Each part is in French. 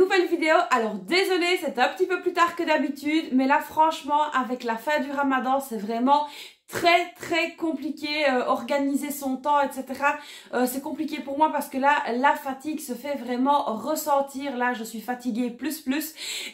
Nouvelle vidéo. Alors désolée, c'est un petit peu plus tard que d'habitude, mais là franchement avec la fin du Ramadan c'est vraiment très compliqué, organiser son temps, etc. C'est compliqué pour moi parce que là la fatigue se fait vraiment ressentir. Là je suis fatiguée plus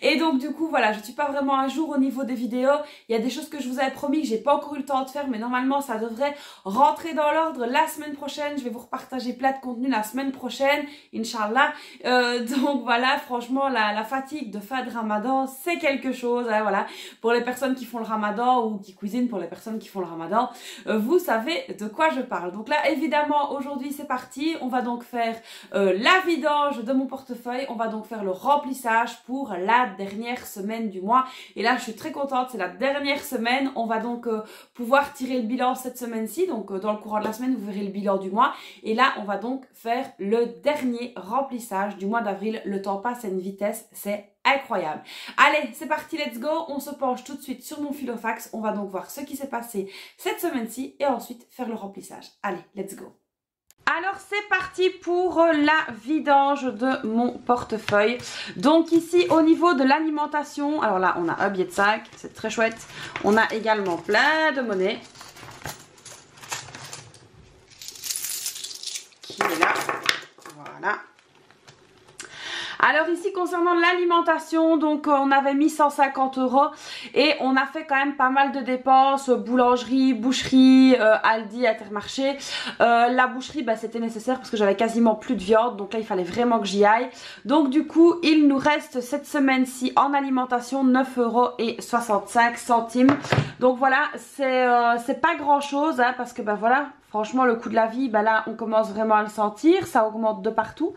et donc du coup voilà, je suis pas vraiment à jour au niveau des vidéos. Il y a des choses que je vous avais promis que j'ai pas encore eu le temps de faire, mais normalement ça devrait rentrer dans l'ordre la semaine prochaine. Je vais vous repartager plein de contenu la semaine prochaine, Inch'Allah. Donc voilà, franchement la fatigue de fin de Ramadan c'est quelque chose, hein, voilà. Pour les personnes qui font le Ramadan ou qui cuisinent, pour les personnes qui font le Ramadan, vous savez de quoi je parle. Donc là évidemment aujourd'hui c'est parti, on va donc faire la vidange de mon portefeuille, on va donc faire le remplissage pour la dernière semaine du mois. Et là je suis très contente, c'est la dernière semaine, on va donc pouvoir tirer le bilan cette semaine-ci. Donc dans le courant de la semaine vous verrez le bilan du mois, et là on va donc faire le dernier remplissage du mois d'avril. Le temps passe à une vitesse, c'est incroyable. Allez, c'est parti, let's go. On se penche tout de suite sur mon filofax. On va donc voir ce qui s'est passé cette semaine-ci et ensuite faire le remplissage. Allez, let's go. Alors c'est parti pour la vidange de mon portefeuille. Donc ici au niveau de l'alimentation, alors là on a un billet de 5, c'est très chouette. On a également plein de monnaie qui est là. Voilà. Alors ici concernant l'alimentation, donc on avait mis 150 € et on a fait quand même pas mal de dépenses, boulangerie, boucherie, Aldi, Intermarché. La boucherie bah, c'était nécessaire parce que j'avais quasiment plus de viande, donc là il fallait vraiment que j'y aille. Donc du coup il nous reste cette semaine-ci en alimentation 9,65 €. Donc voilà, c'est pas grand chose hein, parce que bah voilà. Franchement le coût de la vie, bah là on commence vraiment à le sentir, ça augmente de partout.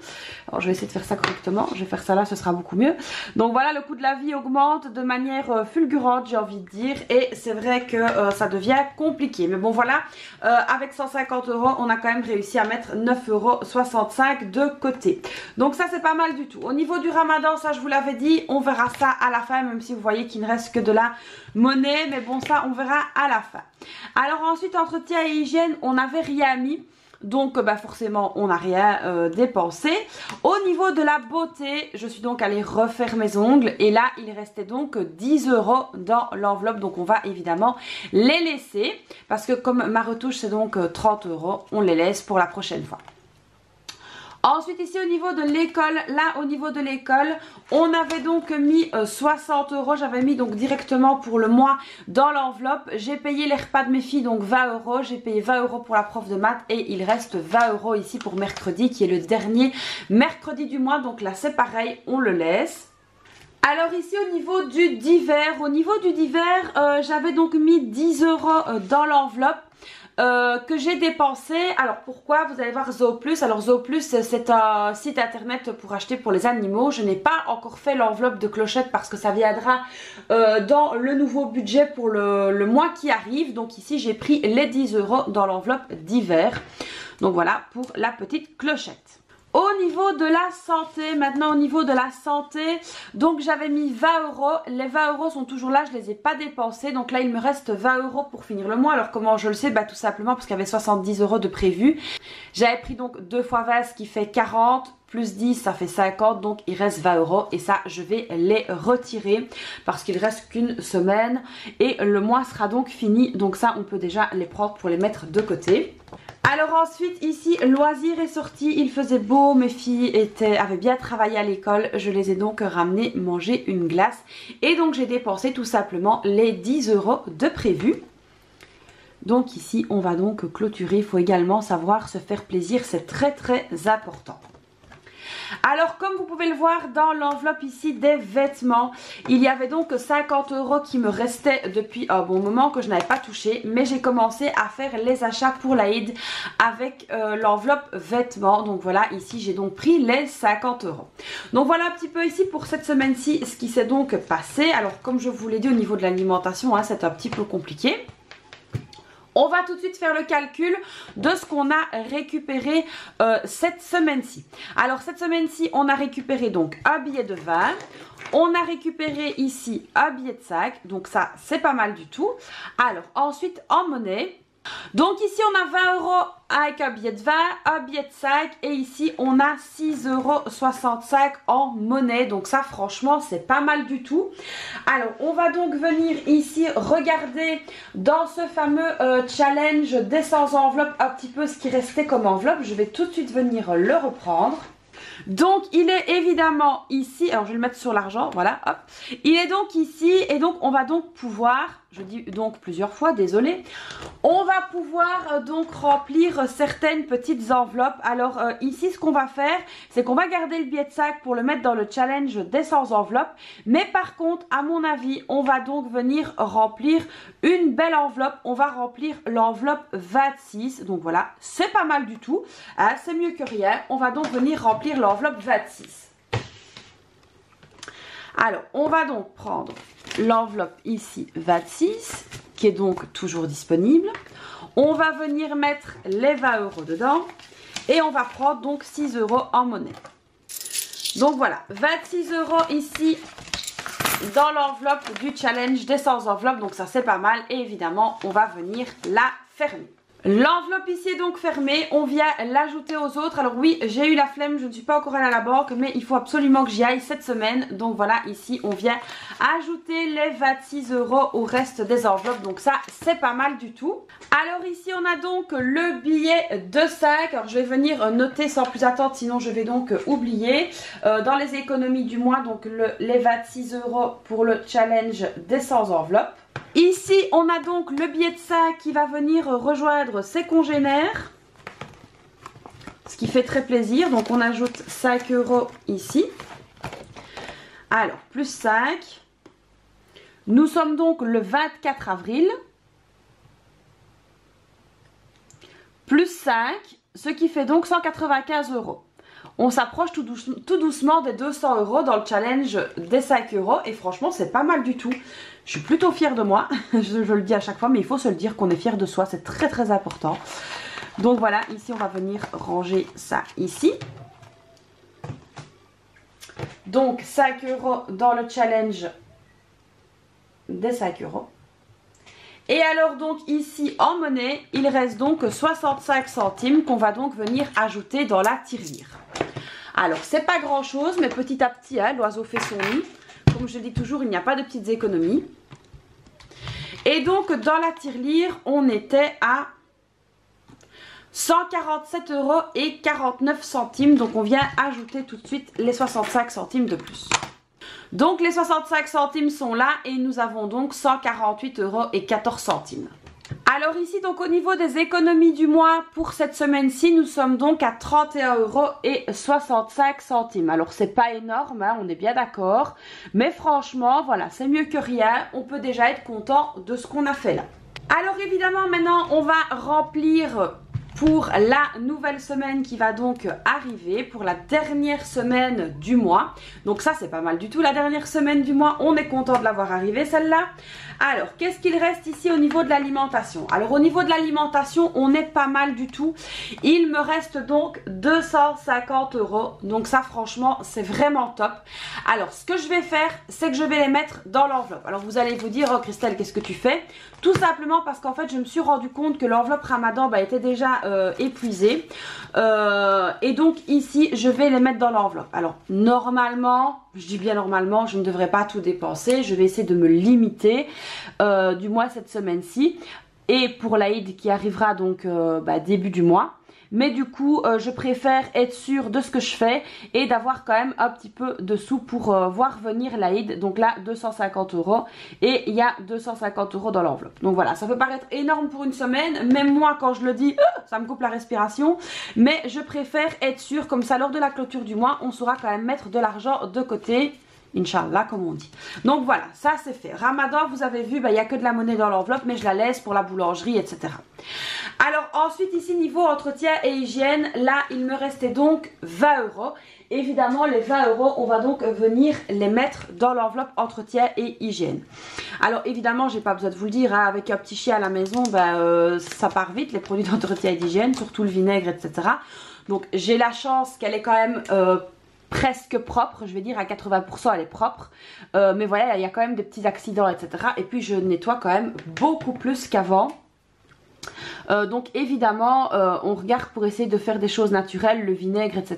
Alors je vais essayer de faire ça correctement, je vais faire ça là, ce sera beaucoup mieux. Donc voilà, le coût de la vie augmente de manière fulgurante, j'ai envie de dire, et c'est vrai que ça devient compliqué. Mais bon voilà, avec 150 €, on a quand même réussi à mettre 9,65 € de côté. Donc ça c'est pas mal du tout. Au niveau du Ramadan, ça je vous l'avais dit, on verra ça à la fin, même si vous voyez qu'il ne reste que de la monnaie, mais bon ça on verra à la fin. Alors ensuite, entretien et hygiène, on n'avait rien mis, donc bah forcément on n'a rien dépensé. Au niveau de la beauté, je suis donc allée refaire mes ongles et là il restait donc 10 € dans l'enveloppe, donc on va évidemment les laisser parce que comme ma retouche c'est donc 30 €, on les laisse pour la prochaine fois. Ensuite ici au niveau de l'école, là au niveau de l'école, on avait donc mis 60 €, j'avais mis donc directement pour le mois dans l'enveloppe. J'ai payé les repas de mes filles donc 20 €, j'ai payé 20 € pour la prof de maths et il reste 20 € ici pour mercredi qui est le dernier mercredi du mois, donc là c'est pareil, on le laisse. Alors ici au niveau du divers, j'avais donc mis 10 € dans l'enveloppe. Que j'ai dépensé. Alors pourquoi? Vous allez voir Zooplus. Alors Zooplus c'est un site internet pour acheter pour les animaux. Je n'ai pas encore fait l'enveloppe de clochette parce que ça viendra dans le nouveau budget pour le mois qui arrive. Donc ici j'ai pris les 10 € dans l'enveloppe d'hiver. Donc voilà pour la petite clochette. Au niveau de la santé, maintenant au niveau de la santé, donc j'avais mis 20 €, les 20 € sont toujours là, je les ai pas dépensés, donc là il me reste 20 € pour finir le mois. Alors comment je le sais? Bah tout simplement parce qu'il y avait 70 € de prévu. J'avais pris donc 2 fois 20 ce qui fait 40, plus 10 ça fait 50, donc il reste 20 € et ça je vais les retirer parce qu'il reste qu'une semaine et le mois sera donc fini, donc ça on peut déjà les prendre pour les mettre de côté. Alors ensuite ici loisirs et sorties, il faisait beau, mes filles avaient bien travaillé à l'école, je les ai donc ramenées manger une glace et donc j'ai dépensé tout simplement les 10 € de prévu. Donc ici on va donc clôturer, il faut également savoir se faire plaisir, c'est très important. Alors comme vous pouvez le voir dans l'enveloppe ici des vêtements, il y avait donc 50 € qui me restaient depuis un bon moment que je n'avais pas touché, mais j'ai commencé à faire les achats pour l'Aïd avec l'enveloppe vêtements. Donc voilà, ici j'ai donc pris les 50 €. Donc voilà un petit peu ici pour cette semaine-ci ce qui s'est donc passé. Alors comme je vous l'ai dit au niveau de l'alimentation, hein, c'est un petit peu compliqué. On va tout de suite faire le calcul de ce qu'on a récupéré cette semaine-ci. Alors cette semaine-ci, on a récupéré donc un billet de 20. On a récupéré ici un billet de 5. Donc ça, c'est pas mal du tout. Alors ensuite, en monnaie, Donc ici on a 20 € avec un billet de 20, un billet de 5 et ici on a 6,65 € en monnaie. Donc ça franchement c'est pas mal du tout. Alors on va donc venir ici regarder dans ce fameux challenge des 100 enveloppes un petit peu ce qui restait comme enveloppe. Je vais tout de suite venir le reprendre. Donc il est évidemment ici, alors je vais le mettre sur l'argent, voilà, hop. Il est donc ici et donc on va donc pouvoir, je dis donc plusieurs fois, désolé, on va pouvoir donc remplir certaines petites enveloppes. Alors ici ce qu'on va faire, c'est qu'on va garder le billet de 5 pour le mettre dans le challenge des 100 enveloppes. Mais par contre, à mon avis, on va donc venir remplir une belle enveloppe. On va remplir l'enveloppe 26, donc voilà, c'est pas mal du tout, hein, c'est mieux que rien. On va donc venir remplir l'enveloppe 26. Alors, on va donc prendre l'enveloppe ici 26, qui est donc toujours disponible. On va venir mettre les 20 € dedans et on va prendre donc 6 € en monnaie. Donc voilà, 26 € ici dans l'enveloppe du challenge des 100 enveloppes. Donc ça c'est pas mal et évidemment on va venir la fermer. L'enveloppe ici est donc fermée, on vient l'ajouter aux autres. Alors oui, j'ai eu la flemme, je ne suis pas encore allée à la banque, mais il faut absolument que j'y aille cette semaine. Donc voilà, ici on vient ajouter les 26 € au reste des enveloppes. Donc ça, c'est pas mal du tout. Alors ici, on a donc le billet de 5. Alors je vais venir noter sans plus attendre, sinon je vais donc oublier. Dans les économies du mois, donc les 26 € pour le challenge des 100 enveloppes. Ici, on a donc le billet de 5 qui va venir rejoindre ses congénères. Ce qui fait très plaisir. Donc, on ajoute 5 € ici. Alors, plus 5. Nous sommes donc le 24 avril. Plus 5, ce qui fait donc 195 €. On s'approche tout doucement des 200 € dans le challenge des 5 € et franchement c'est pas mal du tout. Je suis plutôt fière de moi, je le dis à chaque fois mais il faut se le dire qu'on est fier de soi, c'est très très important. Donc voilà, ici on va venir ranger ça ici. Donc 5 € dans le challenge des 5 €. Et alors donc ici en monnaie, il reste donc 65 centimes qu'on va donc venir ajouter dans la tirelire. Alors c'est pas grand chose mais petit à petit hein, l'oiseau fait son nid. Comme je dis toujours, il n'y a pas de petites économies. Et donc dans la tirelire, on était à 147,49 €. Donc on vient ajouter tout de suite les 65 centimes de plus. Donc les 65 centimes sont là et nous avons donc 148,14 €. Alors ici donc au niveau des économies du mois pour cette semaine-ci nous sommes donc à 31,65 €. Alors c'est pas énorme hein, on est bien d'accord, mais franchement voilà c'est mieux que rien, on peut déjà être content de ce qu'on a fait là. Alors évidemment maintenant on va remplir pour la nouvelle semaine qui va donc arriver, pour la dernière semaine du mois. Donc ça c'est pas mal du tout, la dernière semaine du mois, on est content de l'avoir arrivée celle-là. Alors qu'est-ce qu'il reste ici au niveau de l'alimentation? Alors au niveau de l'alimentation, on est pas mal du tout. Il me reste donc 250 €, donc ça franchement c'est vraiment top. Alors ce que je vais faire, c'est que je vais les mettre dans l'enveloppe. Alors vous allez vous dire, oh Christelle qu'est-ce que tu fais? Tout simplement parce qu'en fait je me suis rendu compte que l'enveloppe Ramadan était déjà épuisée. Et donc ici je vais les mettre dans l'enveloppe. Alors normalement, je dis bien normalement, je ne devrais pas tout dépenser. Je vais essayer de me limiter du mois cette semaine-ci. Et pour l'Aïd qui arrivera donc début du mois. Mais du coup, je préfère être sûre de ce que je fais et d'avoir quand même un petit peu de sous pour voir venir l'Aïd. Donc là, 250 € et il y a 250 € dans l'enveloppe. Donc voilà, ça peut paraître énorme pour une semaine. Même moi, quand je le dis, ça me coupe la respiration. Mais je préfère être sûre, comme ça, lors de la clôture du mois, on saura quand même mettre de l'argent de côté. Inch'Allah comme on dit. Donc voilà, ça c'est fait. Ramadan, vous avez vu, il n'y a que de la monnaie dans l'enveloppe, mais je la laisse pour la boulangerie, etc. Alors ensuite ici, niveau entretien et hygiène, là il me restait donc 20 €. Évidemment les 20 €, on va donc venir les mettre dans l'enveloppe entretien et hygiène. Alors évidemment, j'ai pas besoin de vous le dire, hein, avec un petit chien à la maison, ça part vite les produits d'entretien et d'hygiène, surtout le vinaigre, etc. Donc j'ai la chance qu'elle est quand même... presque propre, je vais dire à 80% elle est propre, mais voilà il y a quand même des petits accidents etc. Et puis je nettoie quand même beaucoup plus qu'avant. Donc évidemment on regarde pour essayer de faire des choses naturelles, le vinaigre, etc.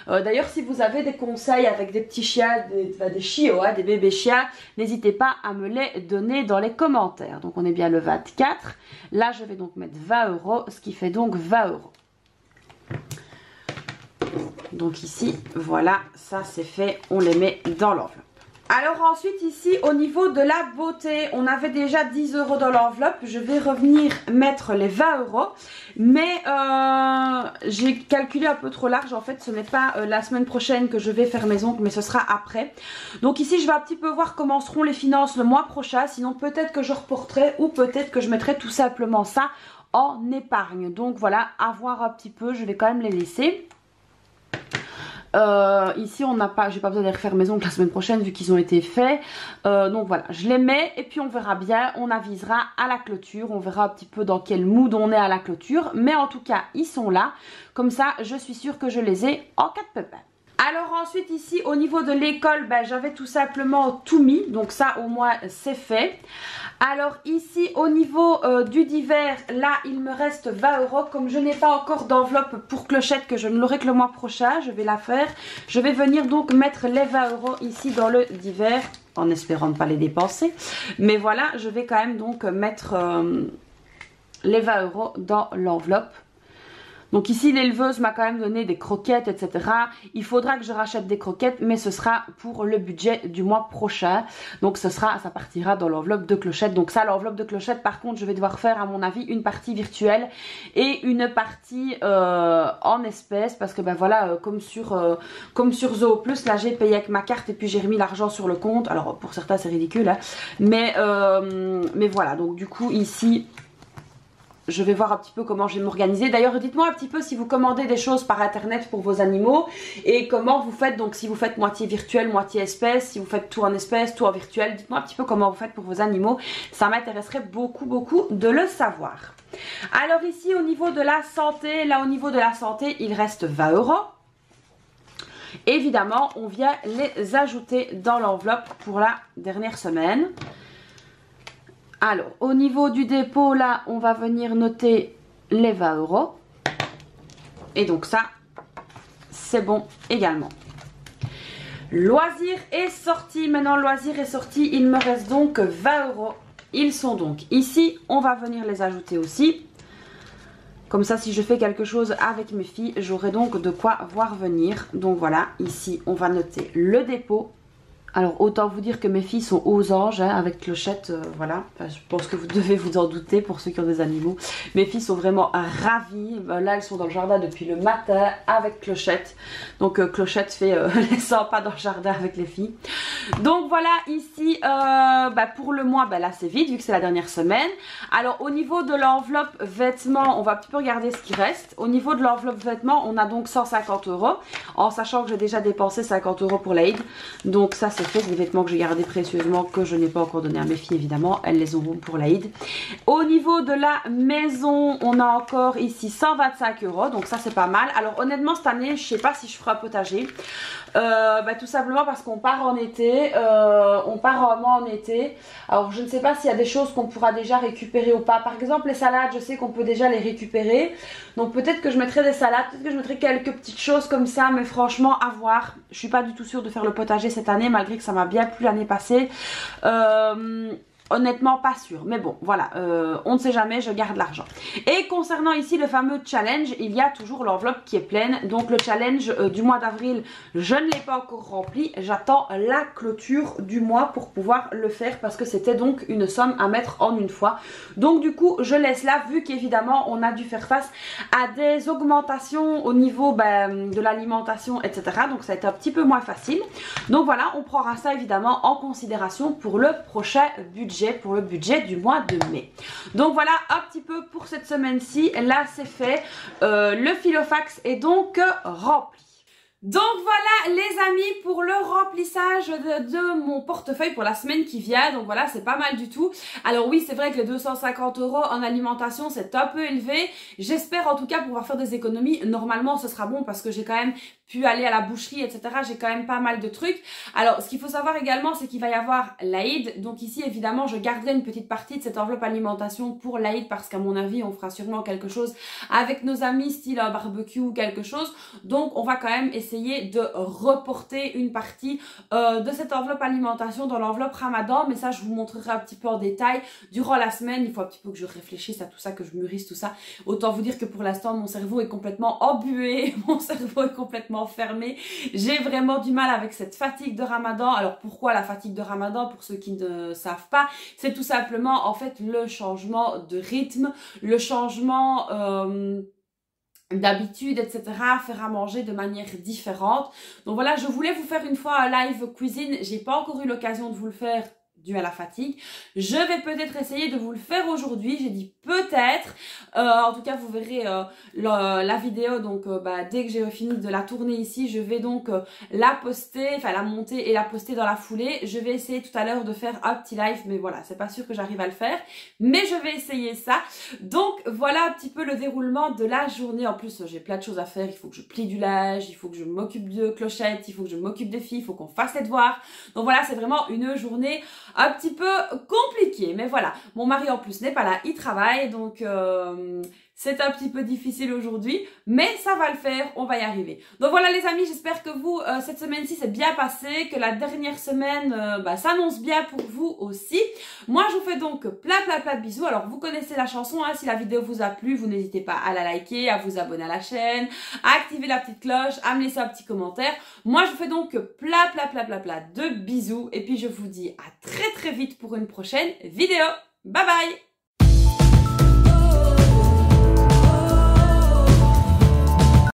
D'ailleurs si vous avez des conseils avec des petits chiens, des chiots, hein, des bébés chiens, n'hésitez pas à me les donner dans les commentaires. Donc on est bien le 24. Là je vais donc mettre 20 €, ce qui fait donc 20 €. Donc ici voilà, ça c'est fait, on les met dans l'enveloppe. Alors ensuite ici au niveau de la beauté, on avait déjà 10 € dans l'enveloppe. Je vais revenir mettre les 20 €. Mais j'ai calculé un peu trop large. En fait ce n'est pas la semaine prochaine que je vais faire mes ongles, mais ce sera après. Donc ici je vais un petit peu voir comment seront les finances le mois prochain. Sinon peut-être que je reporterai ou peut-être que je mettrai tout simplement ça en épargne. Donc voilà, à voir un petit peu, je vais quand même les laisser. Ici on n'a pas, j'ai pas besoin de les refaire mes ongles la semaine prochaine vu qu'ils ont été faits. Donc voilà, je les mets et puis on verra bien, on avisera à la clôture, on verra un petit peu dans quel mood on est à la clôture. Mais en tout cas ils sont là, comme ça je suis sûre que je les ai en cas de pépin. Alors ensuite ici au niveau de l'école, ben, j'avais tout simplement tout mis, donc ça au moins c'est fait. Alors ici au niveau du divers, là il me reste 20 €. Comme je n'ai pas encore d'enveloppe pour clochette, que je ne l'aurai que le mois prochain, je vais la faire. Je vais venir donc mettre les 20 € ici dans le divers, en espérant ne pas les dépenser. Mais voilà, je vais quand même donc mettre les 20 € dans l'enveloppe. Donc ici l'éleveuse m'a quand même donné des croquettes, etc. Il faudra que je rachète des croquettes, mais ce sera pour le budget du mois prochain. Donc ça partira dans l'enveloppe de clochette. Donc ça, l'enveloppe de clochette, par contre je vais devoir faire à mon avis une partie virtuelle et une partie en espèces. Parce que ben voilà, comme sur Zoo Plus, là j'ai payé avec ma carte et puis j'ai remis l'argent sur le compte. Alors pour certains c'est ridicule, hein. Mais voilà, donc du coup ici je vais voir un petit peu comment je vais m'organiser. D'ailleurs dites-moi un petit peu si vous commandez des choses par internet pour vos animaux et comment vous faites. Donc si vous faites moitié virtuel, moitié espèce, si vous faites tout en espèce, tout en virtuel, dites-moi un petit peu comment vous faites pour vos animaux. Ça m'intéresserait beaucoup de le savoir. Alors ici au niveau de la santé, là au niveau de la santé il reste 20 €. Évidemment on vient les ajouter dans l'enveloppe pour la dernière semaine. Alors, au niveau du dépôt, là, on va venir noter les 20 €. Et donc ça, c'est bon également. Loisirs et sorties. Maintenant, loisirs et sorties, il me reste donc 20 €. Ils sont donc ici. On va venir les ajouter aussi. Comme ça, si je fais quelque chose avec mes filles, j'aurai donc de quoi voir venir. Donc voilà, ici, on va noter le dépôt. Alors autant vous dire que mes filles sont aux anges hein, avec clochette, voilà. Enfin, je pense que vous devez vous en douter pour ceux qui ont des animaux. Mes filles sont vraiment ravies. Là elles sont dans le jardin depuis le matin avec clochette. Donc clochette fait les 100 pas dans le jardin avec les filles. Donc voilà ici pour le mois, là c'est vide vu que c'est la dernière semaine. Alors au niveau de l'enveloppe vêtements, on va un petit peu regarder ce qui reste. Au niveau de l'enveloppe vêtements, on a donc 150 € en sachant que j'ai déjà dépensé 50 € pour l'Aid. Donc ça c'est fait, des vêtements que j'ai gardés précieusement, que je n'ai pas encore donné à mes filles évidemment, elles les auront pour l'Aïd. Au niveau de la maison, on a encore ici 125 €, donc ça c'est pas mal. Alors honnêtement cette année, je sais pas si je ferai un potager, tout simplement parce qu'on part en été, on part vraiment en été. Alors je ne sais pas s'il y a des choses qu'on pourra déjà récupérer ou pas. Par exemple les salades, je sais qu'on peut déjà les récupérer, donc peut-être que je mettrai des salades, peut-être que je mettrai quelques petites choses comme ça, mais franchement à voir. Je suis pas du tout sûre de faire le potager cette année, malgré que ça m'a bien plu l'année passée. Honnêtement pas sûr, mais bon voilà, on ne sait jamais, je garde l'argent. Et concernant ici le fameux challenge, il y a toujours l'enveloppe qui est pleine. Donc le challenge du mois d'avril, je ne l'ai pas encore rempli, j'attends la clôture du mois pour pouvoir le faire, parce que c'était donc une somme à mettre en une fois. Donc du coup je laisse là, vu qu'évidemment on a dû faire face à des augmentations au niveau de l'alimentation, etc. Donc ça a été un petit peu moins facile. Donc voilà, on prendra ça évidemment en considération pour le prochain budget, pour le budget du mois de mai. Donc voilà un petit peu pour cette semaine-ci. Là c'est fait, le filofax est donc rempli. Donc voilà les amis pour le remplissage de mon portefeuille pour la semaine qui vient. Donc voilà, c'est pas mal du tout. Alors oui, c'est vrai que les 250 € en alimentation c'est un peu élevé. J'espère en tout cas pouvoir faire des économies. Normalement ce sera bon parce que j'ai quand même pu aller à la boucherie, etc. J'ai quand même pas mal de trucs. Alors, ce qu'il faut savoir également, c'est qu'il va y avoir l'Aïd. Donc ici, évidemment, je garderai une petite partie de cette enveloppe alimentation pour l'Aïd parce qu'à mon avis, on fera sûrement quelque chose avec nos amis, style un barbecue ou quelque chose. Donc, on va quand même essayer de reporter une partie de cette enveloppe alimentation dans l'enveloppe Ramadan. Mais ça, je vous montrerai un petit peu en détail durant la semaine. Il faut un petit peu que je réfléchisse à tout ça, que je mûrisse tout ça. Autant vous dire que pour l'instant, mon cerveau est complètement embué. Mon cerveau est complètement fermé. J'ai vraiment du mal avec cette fatigue de Ramadan. Alors pourquoi la fatigue de Ramadan? Pour ceux qui ne savent pas, c'est tout simplement en fait le changement de rythme, le changement d'habitude, etc. Faire à manger de manière différente. Donc voilà, je voulais vous faire une fois un live cuisine. J'ai pas encore eu l'occasion de vous le faire dû à la fatigue. Je vais peut-être essayer de vous le faire aujourd'hui. J'ai dit peut-être. En tout cas, vous verrez la vidéo. Donc, dès que j'ai fini de la tourner ici, je vais donc la poster, enfin la monter et la poster dans la foulée. Je vais essayer tout à l'heure de faire un petit live, mais voilà, c'est pas sûr que j'arrive à le faire. Mais je vais essayer ça. Donc, voilà un petit peu le déroulement de la journée. En plus, j'ai plein de choses à faire. Il faut que je plie du linge, il faut que je m'occupe de Clochette, il faut que je m'occupe des filles, il faut qu'on fasse les devoirs. Donc voilà, c'est vraiment une journée un petit peu compliqué, mais voilà, mon mari en plus n'est pas là, il travaille, donc c'est un petit peu difficile aujourd'hui, mais ça va le faire, on va y arriver. Donc voilà les amis, j'espère que vous, cette semaine-ci s'est bien passée, que la dernière semaine s'annonce bien pour vous aussi. Moi je vous fais donc plein de bisous. Alors vous connaissez la chanson, hein, si la vidéo vous a plu, vous n'hésitez pas à la liker, à vous abonner à la chaîne, à activer la petite cloche, à me laisser un petit commentaire. Moi je vous fais donc plein de bisous, et puis je vous dis à très vite pour une prochaine vidéo. Bye bye!